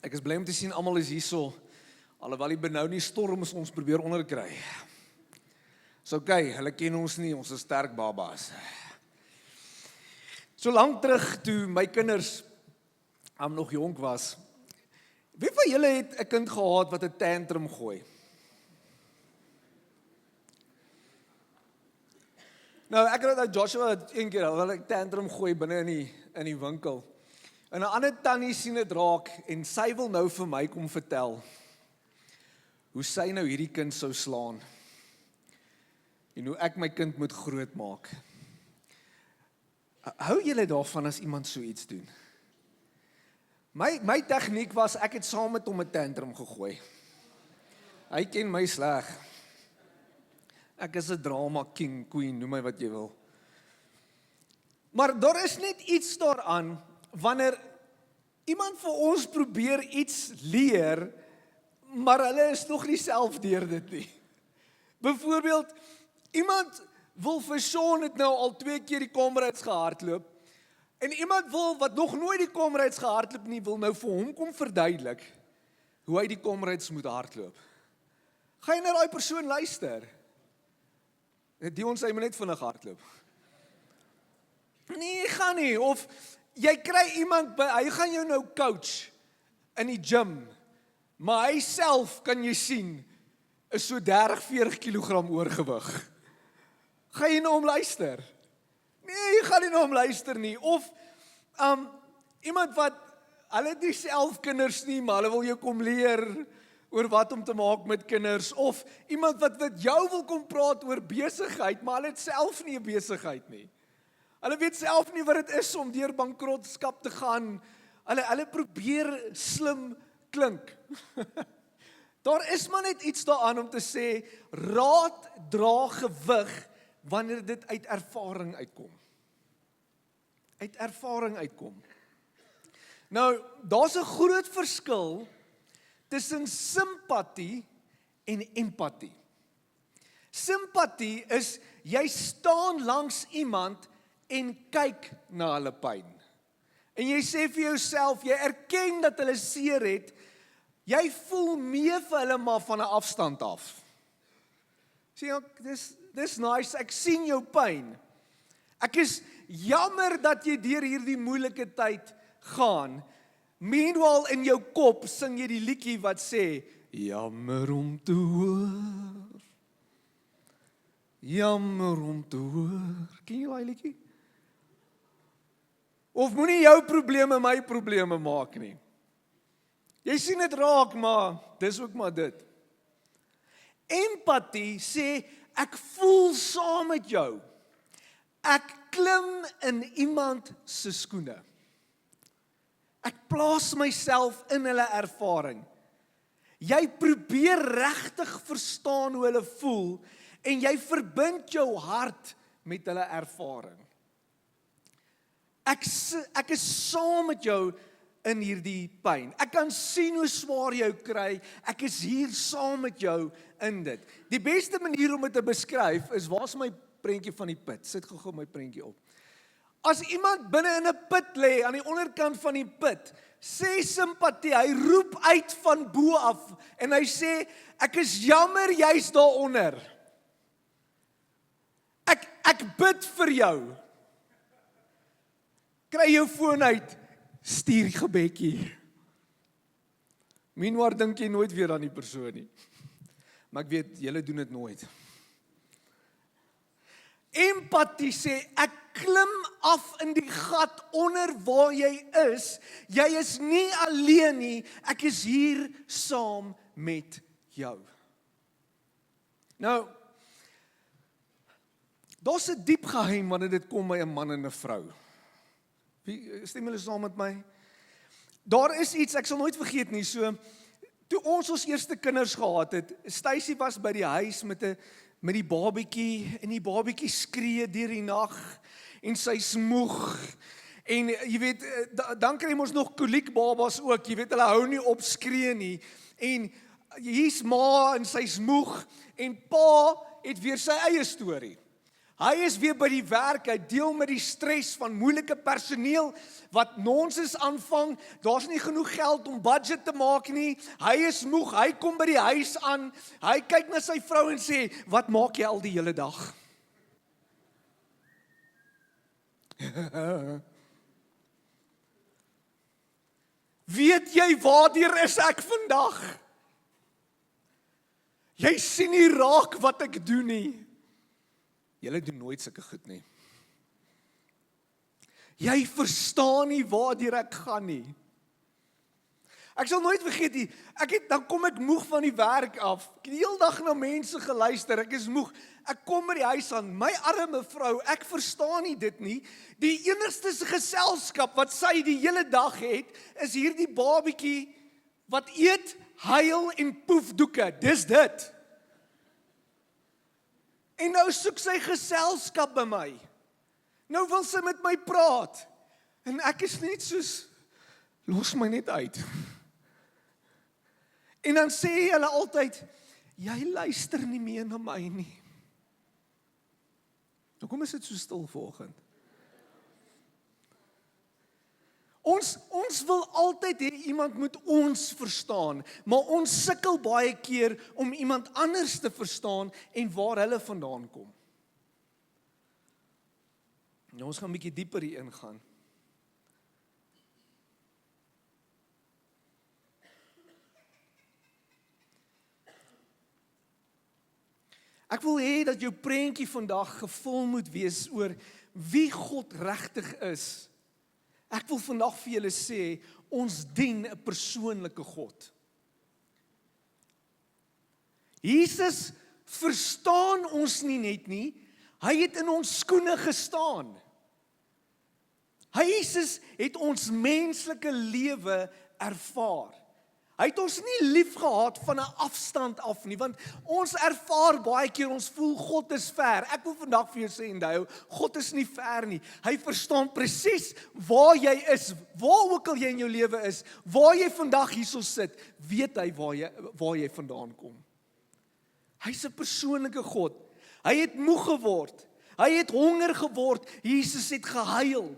Ek is bly om te sien almal is hierso, alhoewel die benou nie storms ons probeer onderkry. So okay, hulle ken ons nie, ons is sterk babas. So lank terug toe my kinders nog jonk was, wie van julle het 'n kind gehad wat 'n tantrum gooi? Nou ek het Joshua een keer al 'n tantrum gooi binne in die winkel. En 'n ander tannie sien dit raak en sy wil nou vir my kom vertel hoe sy nou hierdie kind sou slaan en hoe ek my kind moet grootmaak. Hou julle daarvan as iemand so iets doen? My tegniek was, ek het saam met hom 'n tantrum gegooi. Hy ken my sleg. Ek is 'n drama king, queen, noem my wat jy wil. Maar daar is net iets daaraan, wanneer iemand vir ons probeer iets leer, maar hulle is nog nie self deur dit nie. Byvoorbeeld, iemand wil vir Sean het nou al 2 keer die Comrades gehardloop, en iemand wat nog nooit die Comrades gehardloop nie, wil nou vir hom kom verduidelik, hoe hy die Comrades moet hardloop. Ga jy na daai persoon luister? Dion sê, hy moet net vinnig hardloop. Nee, gaan nie, of jy kry iemand by, hy gaan jou nou coach in die gym, maar hy self, kan jy sien, is so 30-40 kilogram oorgewig. Ga jy na hom luister? Nee, jy gaan nie na hom luister nie. Of iemand wat, hulle het nie self kinders nie, maar hulle wil jou kom leer oor wat om te maak met kinders. Of iemand wat jou wil kom praat oor besigheid, maar hulle het self nie 'n besigheid nie. Hulle weet self nie wat dit is om deur bankrotskap te gaan. Hulle probeer slim klink. Daar is maar net iets daaraan om te sê, raad dra gewig wanneer dit uit ervaring uitkom. Uit ervaring uitkom. Nou, daar's 'n groot verskil tussen simpatie en empatie. Simpatie is, jy staan langs iemand en kyk na hulle pyn. En jy sê vir jouself, jy erken dat hulle seer het, jy voel mee vir hulle maar van 'n afstand af. Sê, dis nice, ek sien jou pyn. Ek is jammer dat jy deur hierdie moeilike tyd gaan. Meanwhile in jou kop sing jy die liedjie wat sê, jammer om te hoor. Jammer om te hoor. Ken jy daai liedjie? Of moenie jou probleme my probleme maak nie. Jy sien dit raak, maar dis ook maar dit. Empatie sê, ek voel saam met jou. Ek klim in iemand se skoene. Ek plaas myself in hulle ervaring. Jy probeer regtig verstaan hoe hulle voel, en jy verbind jou hart met hulle ervaring. Ek is saam met jou in hierdie pyn. Ek kan sien hoe swaar jy kry, ek is hier saam met jou in dit. Die beste manier om dit te beskryf is, waar is my prentjie van die put? Sit gou my prentjie op. As iemand binne in 'n put lê, aan die onderkant van die put, sê simpatie, hy roep uit van bo af, en hy sê, ek is jammer jy's daaronder. Ek bid vir jou. Kry jou foon uit, stuur gebedjie. Meanwhile dink jy nooit weer aan die persoon nie. Maar ek weet, julle doen dit nooit. Empatie sê, ek klim af in die gat onder waar jy is. Jy is nie alleen nie, ek is hier saam met jou. Nou, daar's 'n diep geheim wanneer dit kom by 'n man en 'n vrou. Stem julle saam met my? Daar is iets, ek sal nooit vergeet nie, so, toe ons eerste kinders gehad het, Stacy was by die huis met die babietjie, en die babietjie skree deur die nag, en sy smoeg, en jy weet, dan kry ons nog koliekbabas ook, jy weet, hulle hou nie op skree nie, en hier's ma, en sy smoeg, en pa het weer sy eie storie. Hy is weer by die werk, hy deel met die stres van moeilike personeel wat nonsens aanvang. Daar's nie genoeg geld om budget te maak nie. Hy is moeg, hy kom by die huis aan. Hy kyk na sy vrou en sê, "Wat maak jy al die hele dag?" Weet jy waardeur is ek vandag? Jy sien nie raak wat ek doen nie. Julle doen nooit sulke goed nie. Jy verstaan nie waardeur ek gaan nie. Ek sal nooit vergeet nie, dan kom ek moeg van die werk af. Ek het die hele dag na mense geluister, ek is moeg. Ek kom by die huis aan, my arme vrou, ek verstaan nie dit nie. Die enigste geselskap wat sy die hele dag het, is hierdie babietjie wat eet, huil en poef doeke. Dis dit. En nou soek sy geselskap by my. Nou wil sy met my praat. En ek is net soos, los my net uit. En dan sê hulle altyd, jy luister nie meer na my nie. Nou kom is dit so stil vanoggend. Ons wil altyd hê iemand moet ons verstaan, maar ons sukkel baie keer om iemand anders te verstaan en waar hulle vandaan kom. Nou ons gaan 'n bietjie dieper hier ingaan. Ek wil hê dat jou prentjie vandag gevul moet wees oor wie God regtig is. Ek wil vandag vir julle sê, ons dien 'n persoonlike God. Jesus verstaan ons nie net nie, hy het in ons skoene gestaan. Jesus het ons menslike lewe ervaar. Hy het ons nie lief gehad van 'n afstand af nie, want ons ervaar baie keer, ons voel God is ver. Ek wil vandag vir jou sê, onthou, God is nie ver nie. Hy verstaan presies waar jy is, waar ook al jy in jou lewe is, waar jy vandag hierso sit, weet hy waar jy vandaan kom. Hy's 'n persoonlike God. Hy het moeg geword. Hy het honger geword. Jesus het gehuil.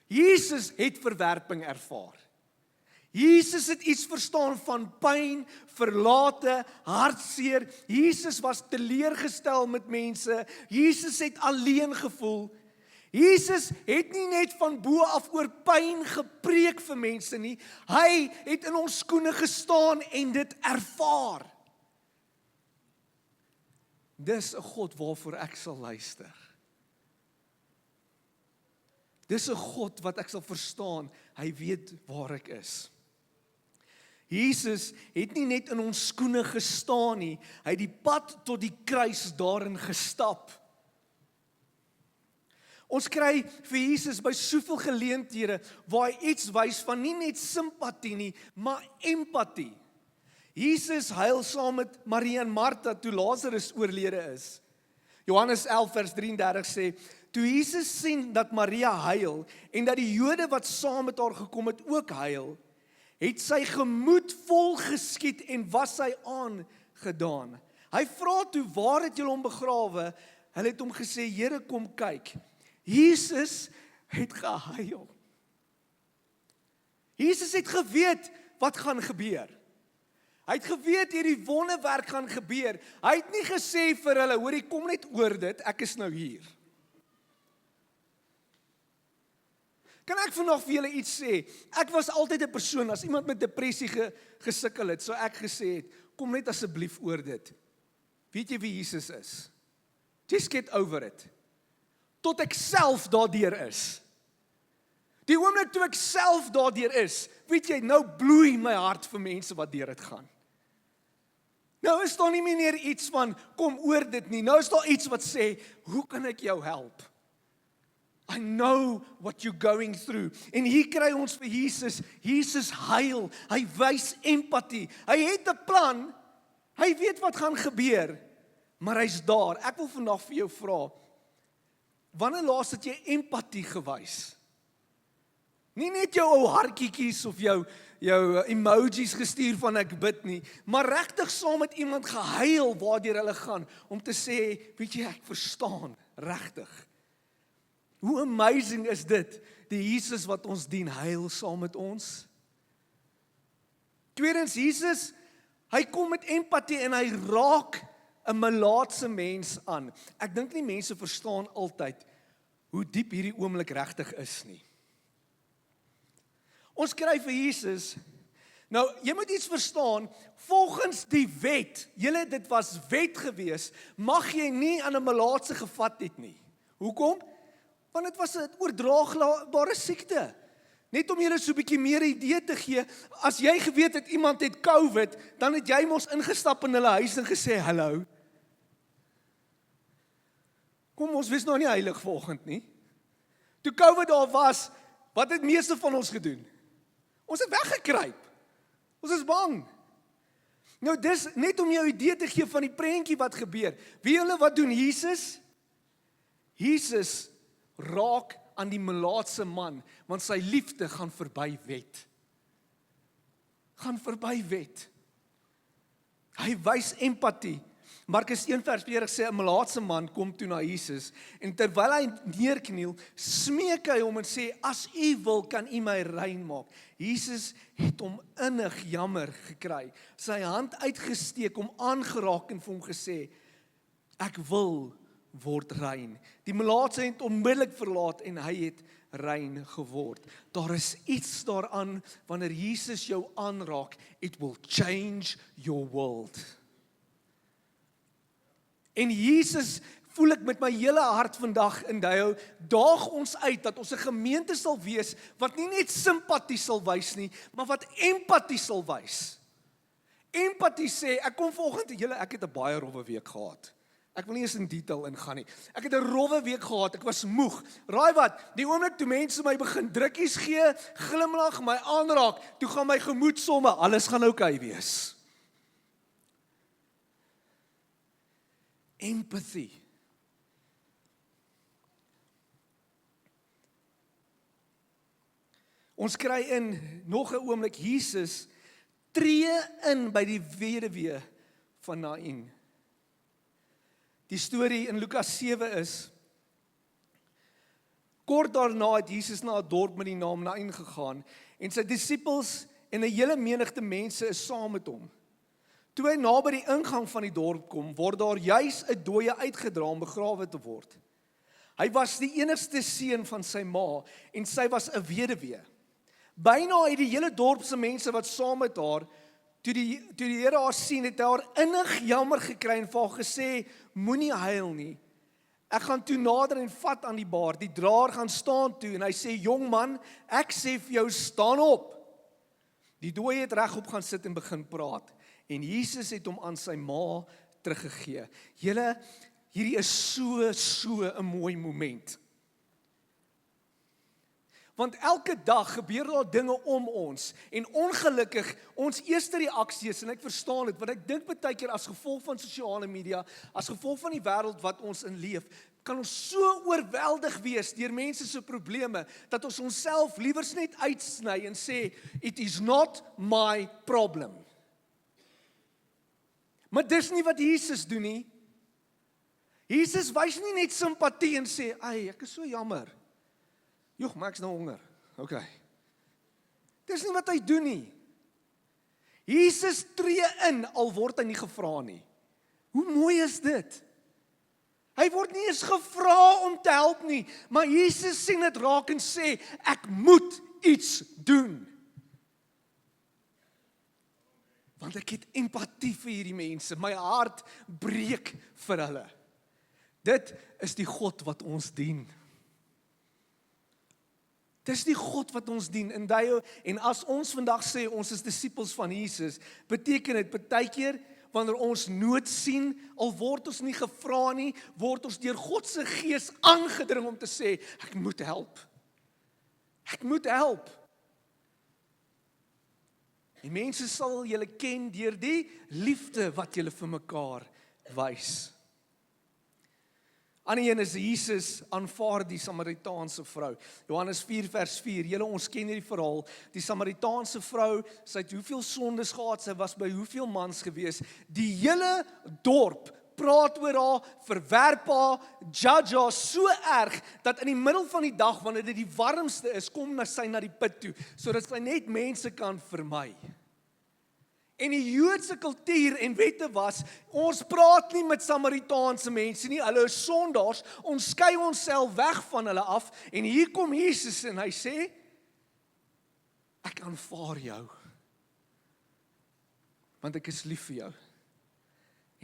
Jesus het verwerping ervaar. Jesus het iets verstaan van pyn, verlate, hartseer. Jesus was teleurgestel met mense. Jesus het alleen gevoel. Jesus het nie net van bo af oor pyn gepreek vir mense nie. Hy het in ons skoene gestaan en dit ervaar. Dis 'n God waarvoor ek sal luister. Dis 'n God wat ek sal verstaan. Hy weet waar ek is. Jesus het nie net in ons skoene gestaan nie, hy het die pad tot die kruis daarin gestap. Ons kry vir Jesus by soveel geleenthede waar hy iets wys van nie net simpatie nie, maar empatie. Jesus huil saam met Maria en Martha toe Lazarus oorlede is. Johannes 11 vers 33 sê, toe Jesus sien dat Maria huil en dat die Jode wat saam met haar gekom het ook huil, het sy gemoed vol geskiet en was hy aangedaan. Hy vra toe, waar het julle hom begrawe? Hulle het hom gesê, Here, kom kyk. Jesus het gehuil. Jesus het geweet wat gaan gebeur. Hy het geweet hierdie wonderwerk gaan gebeur. Hy het nie gesê vir hulle, hoor, kom net oor dit, ek is nou hier. Kan ek vandag vir julle iets sê? Ek was altyd 'n persoon, as iemand met depressie gesukkel het, sou ek gesê het, kom net asseblief oor dit. Weet jy wie Jesus is? Just get over it. Tot ek self daardeur is. Die oomblik toe ek self daardeur is, weet jy, nou bloei my hart vir mense wat deur dit gaan. Nou is daar nie meer iets van, kom oor dit nie. Nou is daar iets wat sê, hoe kan ek jou help? I know what you're going through. En hier kry ons vir Jesus. Jesus huil. Hy wys empatie. Hy het 'n plan. Hy weet wat gaan gebeur. Maar hy's daar. Ek wil vandag vir jou vra, wanneer laas het jy empatie gewys? Nie net jou ou hartjies of jou emojis gestuur van ek bid nie, maar regtig saam met iemand gehuil waardeur hulle gaan, om te sê, weet jy, ek verstaan, regtig. Hoe amazing is dit, die Jesus wat ons dien, huil saam met ons. Tweedens, Jesus, hy kom met empatie en hy raak 'n melaatse mens aan. Ek dink nie mense verstaan altyd hoe diep hierdie oomblik regtig is nie. Ons skryf vir Jesus, nou, jy moet iets verstaan, volgens die wet, dit was wet gewees, mag jy nie aan 'n melaatse gevat het nie. Hoekom? Want dit was 'n oordraagbare siekte. Net om julle so 'n bietjie meer idee te gee, as jy geweet het iemand het COVID, dan het jy mos ingestap in hulle huis en gesê, hallo. Kom, ons wees nou nie heilig vanoggend nie. Toe COVID daar was, wat het meeste van ons gedoen? Ons het weggekruip. Ons is bang. Nou dis net om jou idee te gee van die prentjie wat gebeur. Wie julle wat doen Jesus? Jesus raak aan die melaatse man, want sy liefde gaan verby wet. Gaan verby wet. Hy wys empatie. Markus 1:40 sê 'n melaatse man kom toe na Jesus en terwyl hy neerkniel, smeek hy hom en sê, as u wil, kan u my rein maak. Jesus het hom innig jammer gekry, sy hand uitgesteek, hom aangeraak en vir hom gesê, ek wil word rein. Die melaatse het onmiddellik verlaat en hy het rein geword. Daar is iets daaraan, wanneer Jesus jou aanraak, it will change your world. En Jesus, voel ek met my hele hart vandag in jou, daag ons uit, dat ons 'n gemeente sal wees, wat nie net simpatie sal wys nie, maar wat empatie sal wys. Empatie sê, ek kom vanoggend, ek het 'n baie rowwe week gehad. Ek wil nie eens in detail ingaan nie. Ek het 'n rowwe week gehad, ek was moeg. Raai wat, die oomblik toe mense my begin drukkies gee, glimlag, my aanraak, toe gaan my gemoed somme, alles gaan oukei wees. Empathy. Ons kry in, nog 'n oomblik, Jesus tree in by die weduwee van Nain. Die storie in Lukas 7 is, kort daarna het Jesus na 'n dorp met die naam Nain gegaan, en sy disippels en 'n hele menigte mense is saam met hom. Toe hy naby die ingang van die dorp kom, word daar juis 'n dooie uitgedra om begrawe te word. Hy was die enigste seun van sy ma, en sy was 'n weduwee. Byna het die hele dorp se mense wat saam met haar, toe die Here haar sien, het hy haar innig jammer gekry en vir haar gesê, moenie huil nie. Ek gaan toe nader en vat aan die baar. Die draer gaan staan toe en hy sê, jong man, ek sê vir jou, staan op. Die dooie het regop gaan sit en begin praat. En Jesus het hom aan sy ma teruggegee. Julle, hierdie is so 'n mooi moment. Want elke dag gebeur daar dinge om ons, en ongelukkig, ons eerste reaksie is, en ek verstaan dit, want ek dink baie keer as gevolg van sosiale media, as gevolg van die wêreld wat ons in leef, kan ons so oorweldig wees deur mense se probleme, dat ons onsself liewers net uitsny en sê, it is not my problem. Maar dis nie wat Jesus doen nie. Jesus wys nie net simpatie en sê, ek is so jammer. Joh, maar ek's nou honger. OK. Dis nie wat hy doen nie. Jesus tree in, al word hy nie gevra nie. Hoe mooi is dit? Hy word nie eens gevra om te help nie, maar Jesus sien dit raak en sê, ek moet iets doen. Want ek het empatie vir hierdie mense, my hart breek vir hulle. Dit is die God wat ons dien. Dis die God wat ons dien, en as ons vandag sê, ons is disippels van Jesus, beteken dit baie keer, wanneer ons nood sien, al word ons nie gevra nie, word ons deur God se gees aangedring om te sê, ek moet help. Ek moet help. Die mense sal julle ken deur die liefde wat julle vir mekaar wys. Ander een is Jesus aanvaar die Samaritaanse vrou. Johannes 4 vers 4, julle ons ken hierdie verhaal, die Samaritaanse vrou, sy het hoeveel sondes gehad, sy was by hoeveel mans gewees, die hele dorp praat oor haar, verwerp haar, judge haar so erg, dat in die middel van die dag, wanneer dit die warmste is, kom sy na die put toe, sodat sy net mense kan vermy. En die Joodse kultuur en wette was, ons praat nie met Samaritaanse mense nie, hulle is sondaars, ons skei onsself weg van hulle af, en hier kom Jesus en hy sê, ek aanvaar jou, want ek is lief vir jou.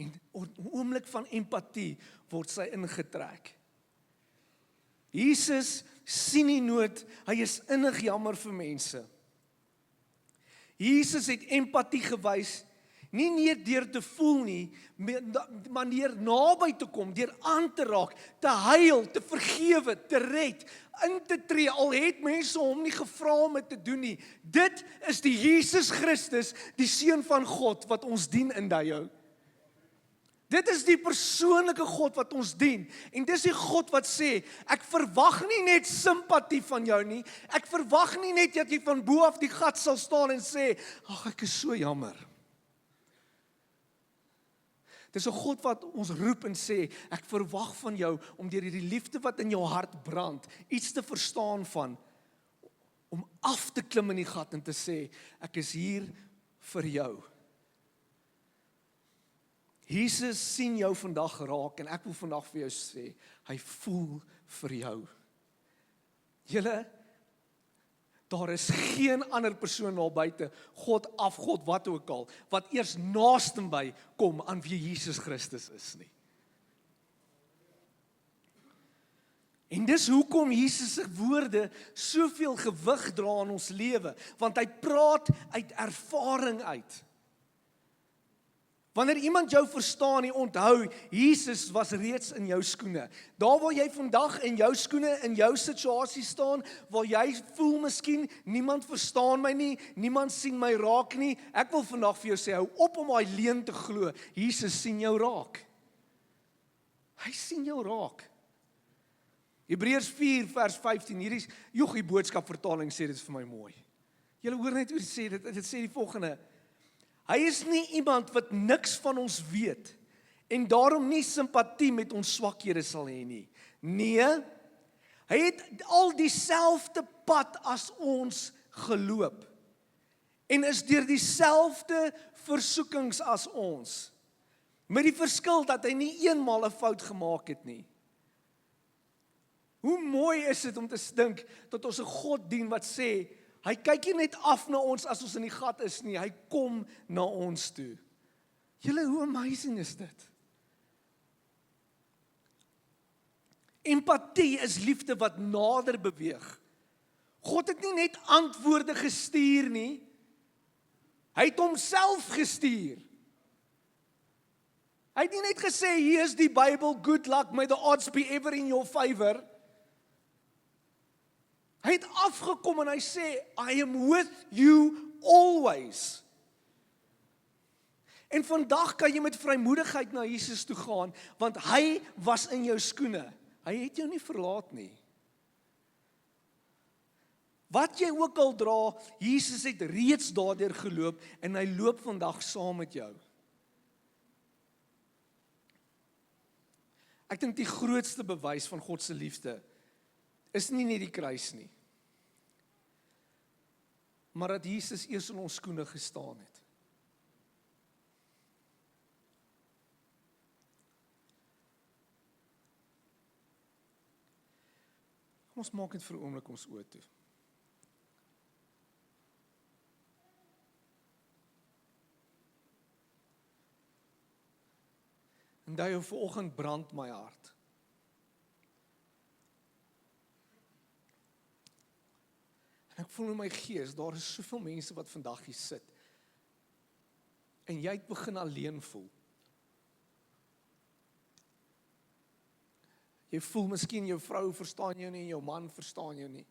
En 'n oomblik van empatie word sy ingetrek. Jesus sien die nood, hy is innig jammer vir mense. Jesus het empatie gewys, nie net deur te voel nie, maar deur naby te kom, deur aan te raak, te huil, te vergewe, te red, in te tree, al het mense hom nie gevra om dit te doen nie. Dit is die Jesus Christus, die Seun van God, wat ons dien in jou. Dit is die persoonlike God wat ons dien, en dis die God wat sê, ek verwag nie net simpatie van jou nie, ek verwag nie net dat jy van bo af die gat sal staan en sê, ag ek is so jammer. Dis 'n God wat ons roep en sê, ek verwag van jou om deur hierdie liefde wat in jou hart brand, iets te verstaan van, om af te klim in die gat en te sê, ek is hier vir jou. Jesus sien jou vandag raak en ek wil vandag vir jou sê, hy voel vir jou. Julle, daar is geen ander persoon daar buite, God, wat ook al, wat eers naastenby kom aan wie Jesus Christus is nie. En dis hoekom Jesus se woorde soveel gewig dra in ons lewe, want hy praat uit ervaring uit. Wanneer iemand jou verstaan, onthou, Jesus was reeds in jou skoene. Daar waar jy vandag in jou skoene, in jou situasie staan, waar jy voel miskien, niemand verstaan my nie, niemand sien my raak nie, ek wil vandag vir jou sê, hou op om daai leuen te glo, Jesus sien jou raak. Hy sien jou raak. Hebreërs 4 vers 15, hierdie Jochie boodskap vertaling sê dit vir my mooi. Julle hoor net hoe dit sê, dit sê die volgende, hy is nie iemand wat niks van ons weet en daarom nie simpatie met ons swakhede sal hê nie. Nee, hy het al dieselfde pad as ons geloop en is deur dieselfde versoekings as ons. Met die verskil dat hy nie eenmal 'n fout gemaak het nie. Hoe mooi is dit om te dink dat ons 'n God dien wat sê, hy kyk nie net af na ons as ons in die gat is nie, hy kom na ons toe. Julle, hoe amazing is dit? Empatie is liefde wat nader beweeg. God het nie net antwoorde gestuur nie, hy het homself gestuur. Hy het nie net gesê, hier is die Bybel, good luck, may the odds be ever in your favor. Hy het afgekom en hy sê, I am with you always. En vandag kan jy met vrymoedigheid na Jesus toe gaan, want hy was in jou skoene. Hy het jou nie verlaat nie. Wat jy ook al dra, Jesus het reeds daardeur geloop en hy loop vandag saam met jou. Ek dink die grootste bewys van God se liefde is nie net die kruis nie, maar dat Jesus eers in ons skoene gestaan het. Kom ons maak dit vir 'n oomblik ons oë toe. En daai vanoggend brand my hart. En ek voel in my gees, daar is soveel mense wat vandag hier sit. En jy het begin alleen voel. Jy voel miskien jou vrou verstaan jou nie, jou man verstaan jou nie.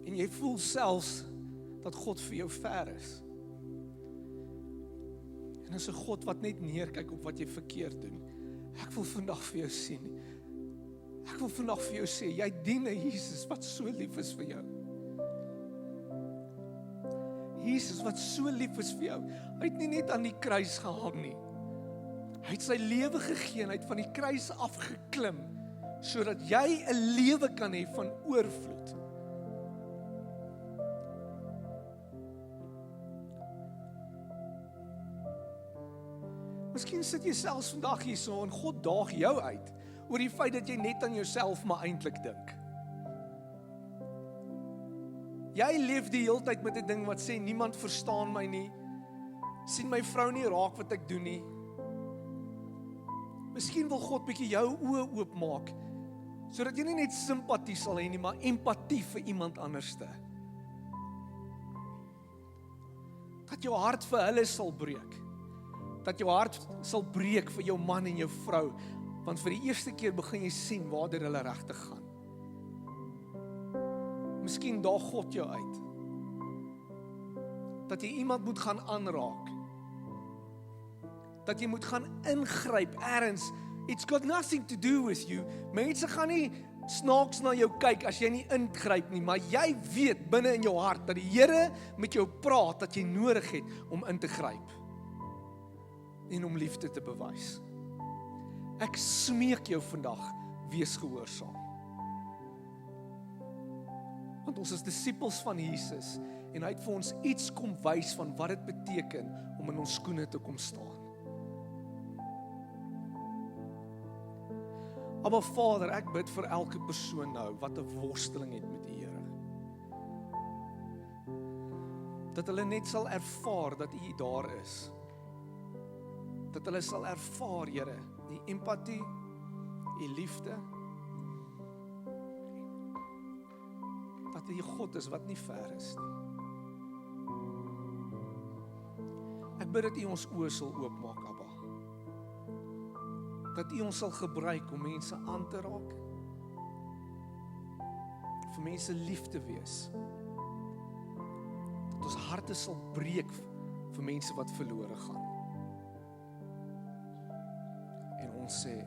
En jy voel selfs dat God vir jou ver is. En is 'n God wat net neerkyk op wat jy verkeerd doen. Ek wil vandag vir jou sien. Ek wil vandag vir jou sê, jy dien 'n Jesus wat so lief is vir jou. Jesus wat so lief is vir jou. Hy het nie net aan die kruis gehang nie. Hy het sy lewe gegee en hy het van die kruis afgeklim, sodat jy 'n lewe kan hê van oorvloed. Miskien sit jy selfs vandag hierso en God daag jou uit oor die feit dat jy net aan jouself maar eintlik dink. Jy leef die hele tyd met 'n ding wat sê niemand verstaan my nie. Sien my vrou nie raak wat ek doen nie. Miskien wil God bietjie jou oë oopmaak sodat jy nie net simpatie sal hê nie, maar empatie vir iemand anderste. Dat jou hart vir hulle sal breek. Dat jou hart sal breek vir jou man en jou vrou, want vir die eerste keer begin jy sien waartoe hulle regtig gaan. Miskien daag God jou uit, dat jy iemand moet gaan aanraak, dat jy moet gaan ingryp ergens. It's got nothing to do with you. Mense gaan nie snaaks na jou kyk as jy nie ingryp nie, maar jy weet binne in jou hart dat die Here met jou praat, dat jy nodig het om in te gryp en om liefde te bewys. Ek smeek jou vandag, wees gehoorsaam. Want ons is disippels van Jesus en hy het vir ons iets kom wys van wat dit beteken om in ons skoene te kom staan. Maar Vader, ek bid vir elke persoon nou wat 'n worsteling het met die Here. Dat hulle net sal ervaar dat U daar is. Dat hulle sal ervaar, Here, die empatie, U liefde. Dat U God is wat nie ver is nie. Ek bid dat U ons oë sal oopmaak, Abba. Dat U ons sal gebruik om mense aan te raak. Vir mense lief te wees. Dat ons harte sal breek vir mense wat verlore gaan. En ons sê,